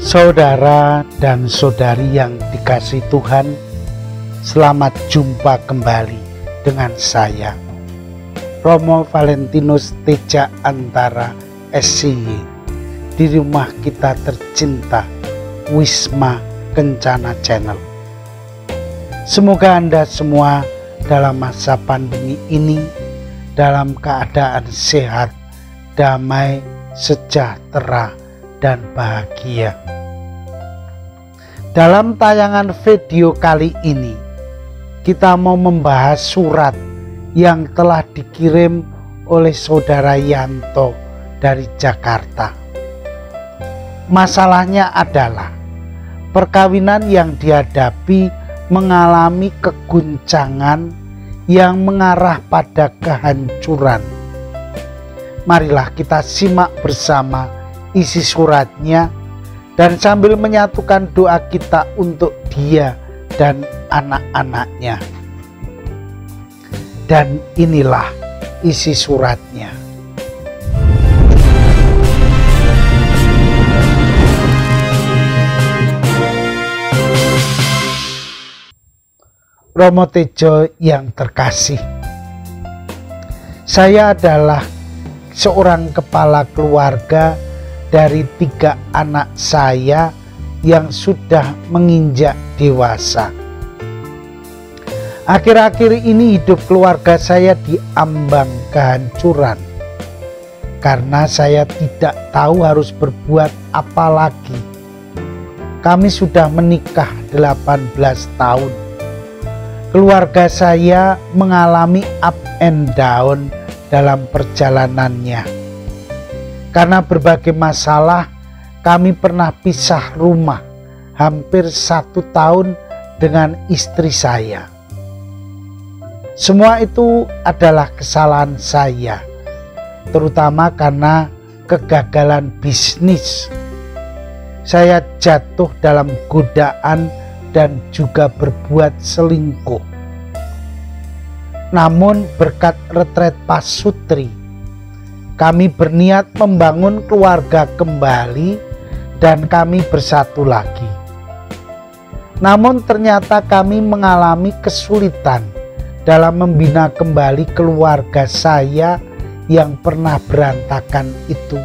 Saudara dan saudari yang dikasihi Tuhan, selamat jumpa kembali dengan saya, Romo Valentinus Teja Antara SCY, di rumah kita tercinta, Wisma Kencana Channel. Semoga Anda semua dalam masa pandemi ini dalam keadaan sehat, damai, sejahtera, dan bahagia. Dalam tayangan video kali ini, kita mau membahas surat yang telah dikirim oleh Saudara Yanto dari Jakarta. Masalahnya adalah perkawinan yang dihadapi mengalami keguncangan yang mengarah pada kehancuran. Marilah kita simak bersama isi suratnya dan sambil menyatukan doa kita untuk dia dan anak-anaknya. Dan inilah isi suratnya. Romo Tejo yang terkasih, saya adalah seorang kepala keluarga dari 3 anak saya yang sudah menginjak dewasa. Akhir-akhir ini hidup keluarga saya diambang kehancuran karena saya tidak tahu harus berbuat apa lagi. Kami sudah menikah 18 tahun. Keluarga saya mengalami up and down dalam perjalanannya. Karena berbagai masalah, kami pernah pisah rumah hampir 1 tahun dengan istri saya. Semua itu adalah kesalahan saya, terutama karena kegagalan bisnis. Saya jatuh dalam godaan dan juga berbuat selingkuh. Namun berkat retret pasutri, kami berniat membangun keluarga kembali dan kami bersatu lagi. Namun ternyata kami mengalami kesulitan dalam membina kembali keluarga saya yang pernah berantakan itu.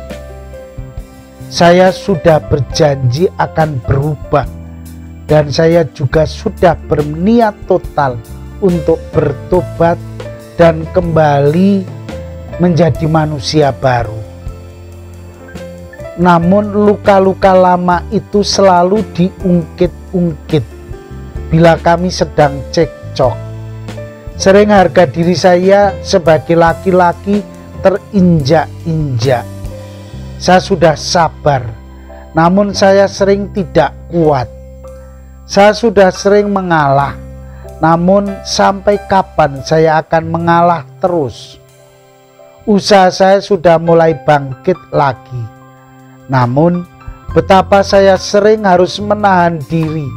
Saya sudah berjanji akan berubah dan saya juga sudah berniat total untuk bertobat dan kembali menjadi manusia baru. Namun luka-luka lama itu selalu diungkit-ungkit bila kami sedang cekcok. Sering harga diri saya sebagai laki-laki terinjak-injak. Saya sudah sabar, namun saya sering tidak kuat. Saya sudah sering mengalah, namun sampai kapan saya akan mengalah terus? Usaha saya sudah mulai bangkit lagi. Namun betapa saya sering harus menahan diri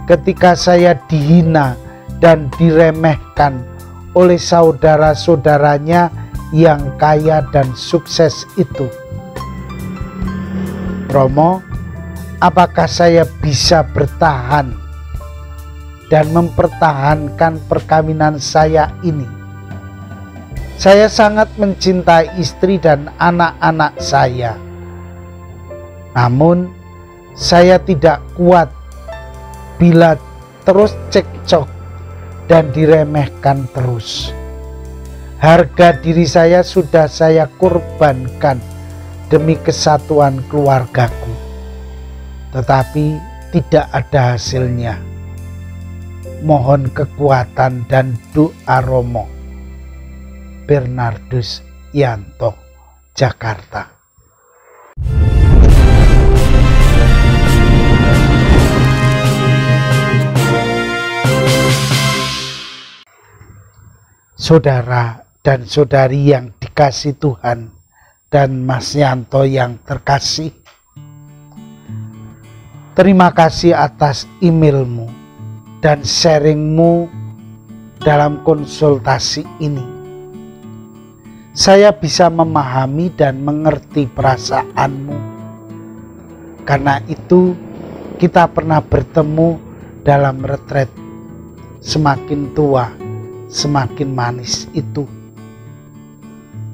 ketika saya dihina dan diremehkan oleh saudara-saudaranya yang kaya dan sukses itu. Romo, apakah saya bisa bertahan dan mempertahankan perkawinan saya ini? Saya sangat mencintai istri dan anak-anak saya. Namun saya tidak kuat bila terus cekcok dan diremehkan terus. Harga diri saya sudah saya korbankan demi kesatuan keluargaku. Tetapi tidak ada hasilnya. Mohon kekuatan dan doa Romo. Bernardus Yanto, Jakarta. Saudara dan saudari yang dikasihi Tuhan dan Mas Yanto yang terkasih, terima kasih atas emailmu dan sharingmu dalam konsultasi ini. Saya bisa memahami dan mengerti perasaanmu Karena itu kita pernah bertemu dalam retret. Semakin tua, semakin manis itu.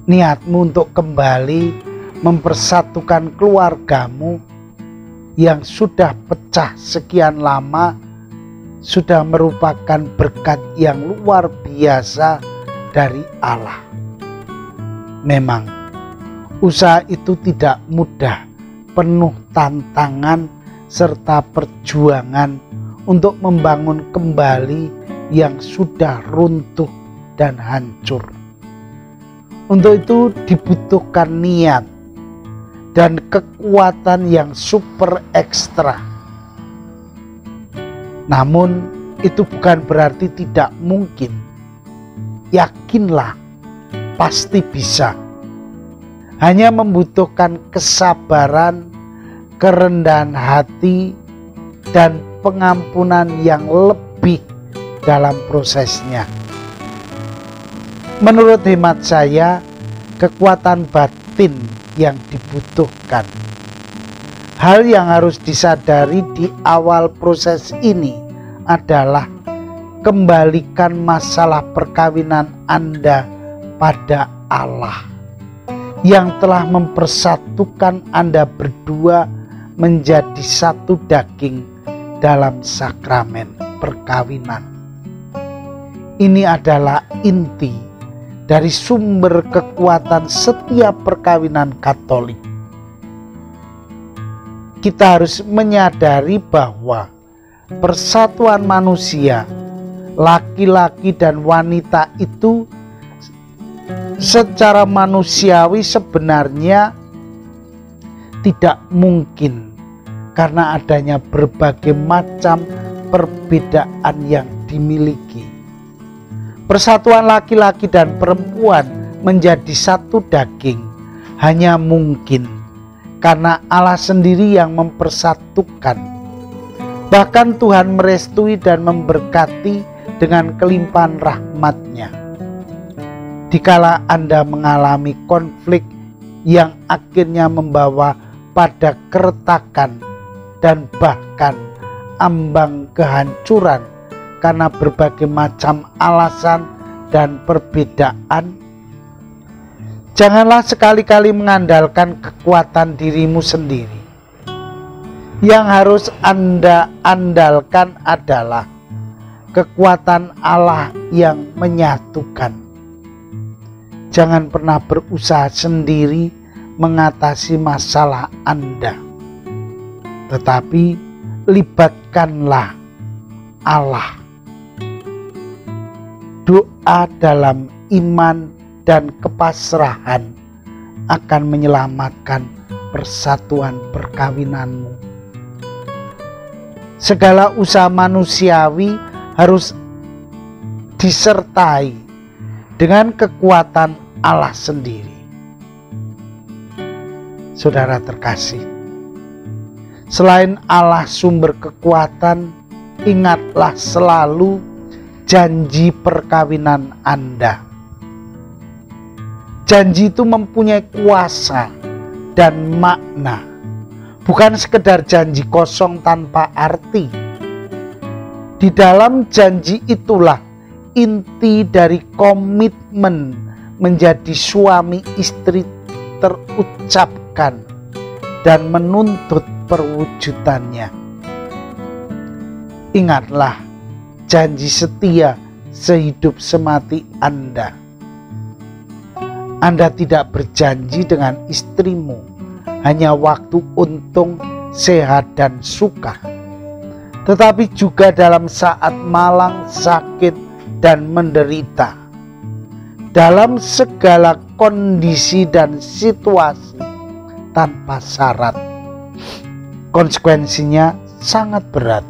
Niatmu untuk kembali mempersatukan keluargamu yang sudah pecah sekian lama sudah merupakan berkat yang luar biasa dari Allah. Memang usaha itu tidak mudah, penuh tantangan serta perjuangan untuk membangun kembali yang sudah runtuh dan hancur. Untuk itu dibutuhkan niat dan kekuatan yang super ekstra. Namun itu bukan berarti tidak mungkin. Yakinlah, pasti bisa. Hanya membutuhkan kesabaran, kerendahan hati, dan pengampunan yang lebih dalam prosesnya. Menurut hemat saya, kekuatan batin yang dibutuhkan. Hal yang harus disadari di awal proses ini adalah kembalikan masalah perkawinan Anda pada Allah yang telah mempersatukan Anda berdua menjadi satu daging dalam sakramen perkawinan. Ini adalah inti dari sumber kekuatan setiap perkawinan Katolik. Kita harus menyadari bahwa persatuan manusia, laki-laki dan wanita itu secara manusiawi sebenarnya tidak mungkin karena adanya berbagai macam perbedaan yang dimiliki. Persatuan laki-laki dan perempuan menjadi satu daging hanya mungkin karena Allah sendiri yang mempersatukan. Bahkan Tuhan merestui dan memberkati dengan kelimpahan rahmat-Nya. Dikala Anda mengalami konflik yang akhirnya membawa pada keretakan dan bahkan ambang kehancuran karena berbagai macam alasan dan perbedaan, janganlah sekali-kali mengandalkan kekuatan dirimu sendiri. Yang harus Anda andalkan adalah kekuatan Allah yang menyatukan. Jangan pernah berusaha sendiri mengatasi masalah Anda, tetapi libatkanlah Allah. Doa dalam iman dan kepasrahan akan menyelamatkan persatuan perkawinanmu. Segala usaha manusiawi harus disertai dengan kekuatan Allah sendiri. Saudara terkasih, selain Allah sumber kekuatan, ingatlah selalu janji perkawinan Anda. Janji itu mempunyai kuasa dan makna, bukan sekedar janji kosong tanpa arti. Di dalam janji itulah inti dari komitmen menjadi suami istri terucapkan dan menuntut perwujudannya. Ingatlah janji setia sehidup semati Anda. Anda tidak berjanji dengan istrimu hanya waktu untung, sehat, dan suka, tetapi juga dalam saat malang, sakit, dan menderita. Dalam segala kondisi dan situasi tanpa syarat. Konsekuensinya sangat berat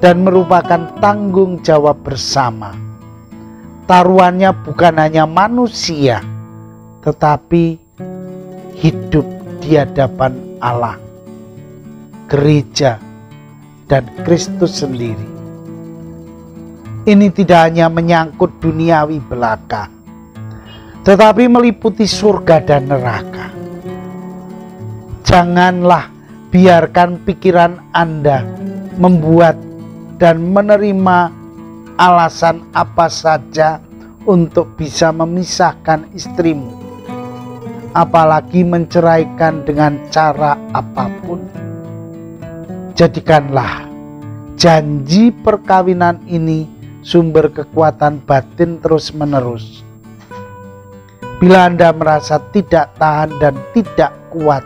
dan merupakan tanggung jawab bersama. Taruhannya bukan hanya manusia, tetapi hidup di hadapan Allah, gereja, dan Kristus sendiri. Ini tidak hanya menyangkut duniawi belaka, tetapi meliputi surga dan neraka. Janganlah biarkan pikiran Anda membuat dan menerima alasan apa saja untuk bisa memisahkan istrimu, apalagi menceraikan dengan cara apapun. Jadikanlah janji perkawinan ini sumber kekuatan batin terus-menerus. Bila Anda merasa tidak tahan dan tidak kuat,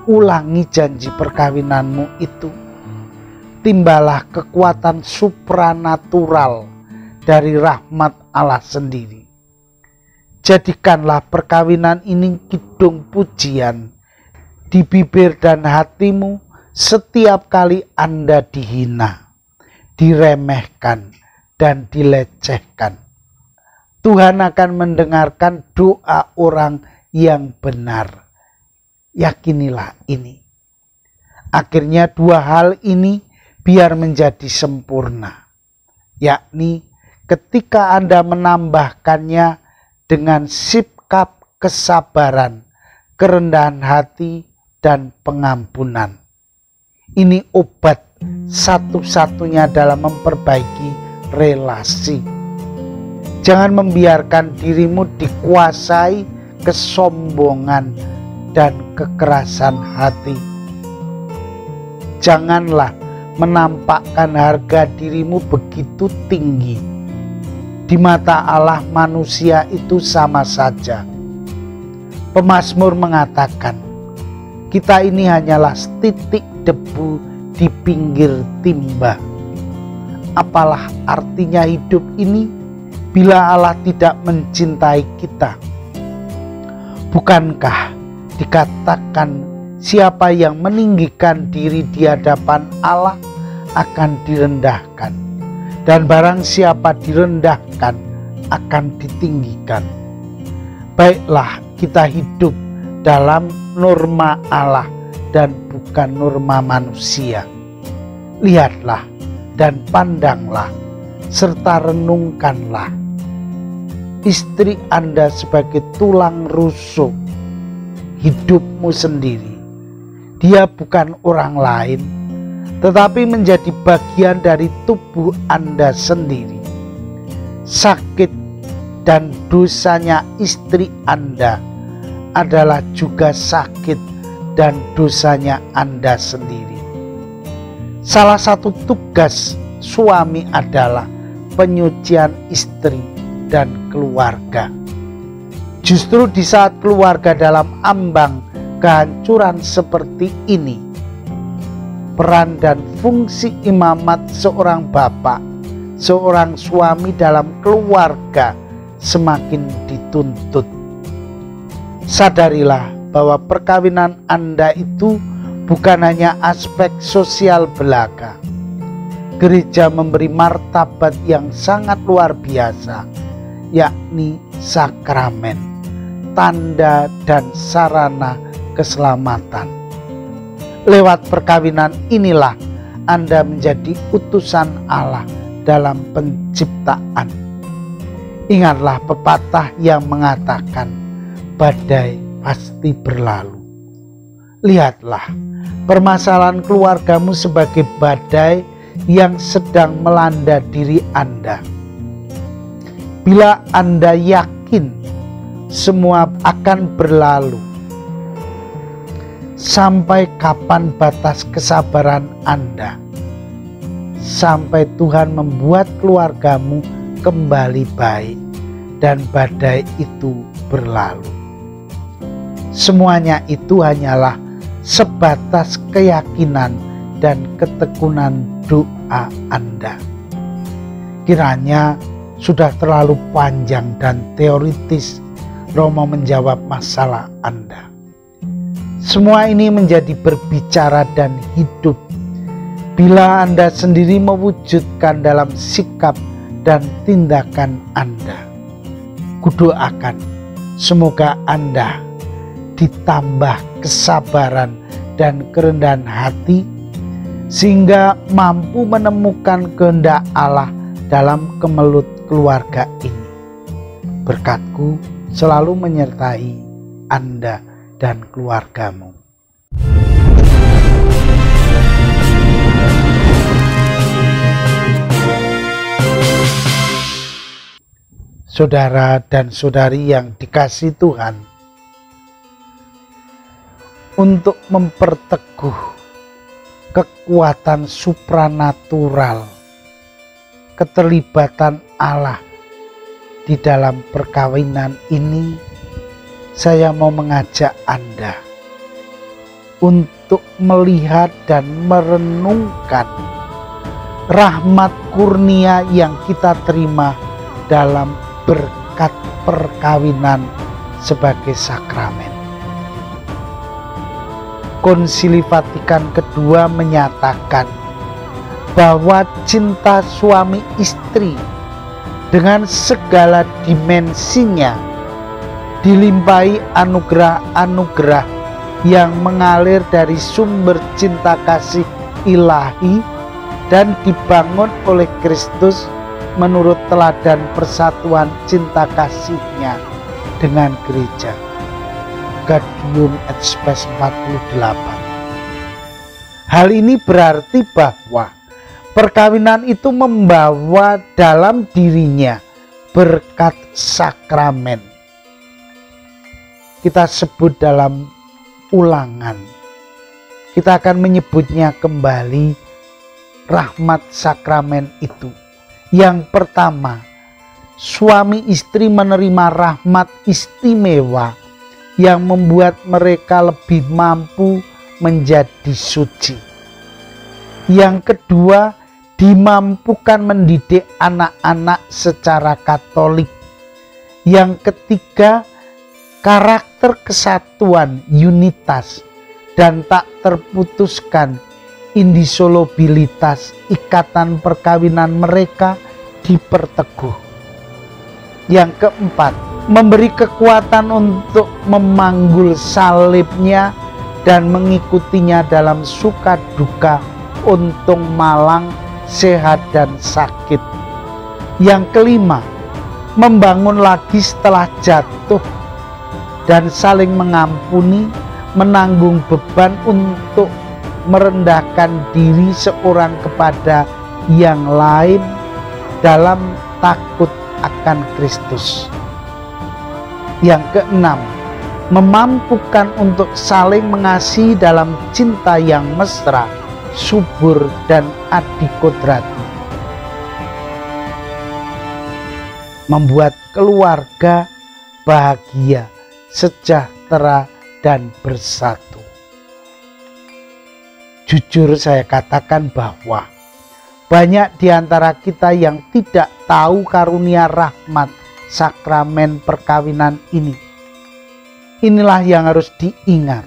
ulangi janji perkawinanmu itu. Timbalah kekuatan supranatural dari rahmat Allah sendiri. Jadikanlah perkawinan ini kidung pujian di bibir dan hatimu setiap kali Anda dihina, diremehkan, dan dilecehkan. Tuhan akan mendengarkan doa orang yang benar. Yakinilah ini. Akhirnya dua hal ini biar menjadi sempurna, yakni ketika Anda menambahkannya dengan sikap kesabaran, kerendahan hati, dan pengampunan. Ini obat satu-satunya dalam memperbaiki relasi. Jangan membiarkan dirimu dikuasai kesombongan dan kekerasan hati. Janganlah menampakkan harga dirimu begitu tinggi. Di mata Allah manusia itu sama saja. Pemazmur mengatakan, kita ini hanyalah setitik debu di pinggir timba. Apalah artinya hidup ini bila Allah tidak mencintai kita? Bukankah dikatakan siapa yang meninggikan diri di hadapan Allah akan direndahkan, dan barang siapa direndahkan akan ditinggikan. Baiklah kita hidup dalam norma Allah dan bukan norma manusia. Lihatlah dan pandanglah serta renungkanlah istri Anda sebagai tulang rusuk hidupmu sendiri. Dia bukan orang lain, tetapi menjadi bagian dari tubuh Anda sendiri. Sakit dan dosanya istri Anda adalah juga sakit dan dosanya Anda sendiri. Salah satu tugas suami adalah penyucian istri dan keluarga. Justru di saat keluarga dalam ambang kehancuran seperti ini, peran dan fungsi imamat seorang bapak, seorang suami dalam keluarga semakin dituntut. Sadarilah bahwa perkawinan Anda itu bukan hanya aspek sosial belaka. Gereja memberi martabat yang sangat luar biasa, yakni sakramen, tanda dan sarana keselamatan. Lewat perkawinan inilah Anda menjadi utusan Allah dalam penciptaan. Ingatlah pepatah yang mengatakan, badai pasti berlalu. Lihatlah permasalahan keluargamu sebagai badai yang sedang melanda diri Anda. Bila Anda yakin semua akan berlalu, sampai kapan batas kesabaran Anda? Sampai Tuhan membuat keluargamu kembali baik dan badai itu berlalu. Semuanya itu hanyalah sebatas keyakinan dan ketekunan doa Anda. Kiranya sudah terlalu panjang dan teoritis Romo menjawab masalah Anda. Semua ini menjadi berbicara dan hidup bila Anda sendiri mewujudkan dalam sikap dan tindakan Anda. Kudoakan semoga Anda ditambah kesabaran dan kerendahan hati sehingga mampu menemukan kehendak Allah dalam kemelut keluarga ini. Berkat-Ku selalu menyertai Anda dan keluargamu. Saudara dan saudari yang dikasihi Tuhan, untuk memperteguh kekuatan supranatural, keterlibatan Allah di dalam perkawinan ini, saya mau mengajak Anda untuk melihat dan merenungkan rahmat kurnia yang kita terima dalam berkat perkawinan sebagai sakramen. Konsili Vatikan II menyatakan bahwa cinta suami istri dengan segala dimensinya dilimpahi anugerah-anugerah yang mengalir dari sumber cinta kasih ilahi dan dibangun oleh Kristus menurut teladan persatuan cinta kasihnya dengan gereja. Gaudium et Spes 48. Hal ini berarti bahwa perkawinan itu membawa dalam dirinya berkat sakramen. Kita sebut dalam Ulangan, kita akan menyebutnya kembali rahmat sakramen itu. Yang pertama, suami istri menerima rahmat istimewa yang membuat mereka lebih mampu menjadi suci. Yang kedua, dimampukan mendidik anak-anak secara Katolik. Yang ketiga, karakter kesatuan, unitas, dan tak terputuskan indissolubilitas ikatan perkawinan mereka diperteguh. Yang keempat, memberi kekuatan untuk memanggul salibnya dan mengikutinya dalam suka duka, untung malang, sehat dan sakit. Yang kelima, membangun lagi setelah jatuh dan saling mengampuni, menanggung beban untuk merendahkan diri seorang kepada yang lain dalam takut akan Kristus. Yang keenam, memampukan untuk saling mengasihi dalam cinta yang mesra, subur dan adikodrati. Membuat keluarga bahagia, sejahtera dan bersatu. Jujur saya katakan bahwa banyak di antara kita yang tidak tahu karunia rahmat sakramen perkawinan ini. Inilah yang harus diingat.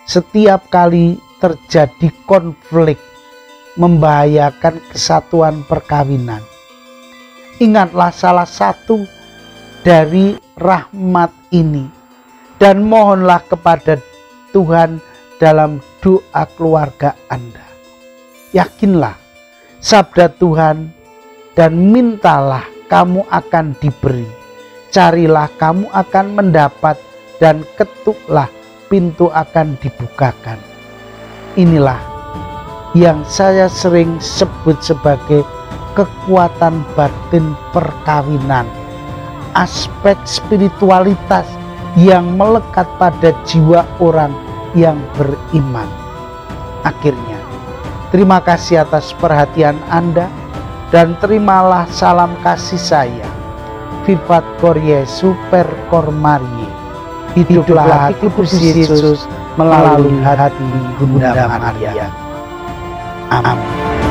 Setiap kali terjadi konflik membahayakan kesatuan perkawinan, ingatlah salah satu dari rahmat ini dan mohonlah kepada Tuhan dalam doa keluarga Anda. Yakinlah sabda Tuhan, dan mintalah kamu akan diberi, carilah kamu akan mendapat, dan ketuklah pintu akan dibukakan. Inilah yang saya sering sebut sebagai kekuatan batin perkawinan, aspek spiritualitas yang melekat pada jiwa orang yang beriman. Akhirnya, terima kasih atas perhatian Anda dan terimalah salam kasih saya. Vivat Cor Jesu per Cor Mariae. Hiduplah hati Kristus Yesus melalui hati Bunda Maria. Amin.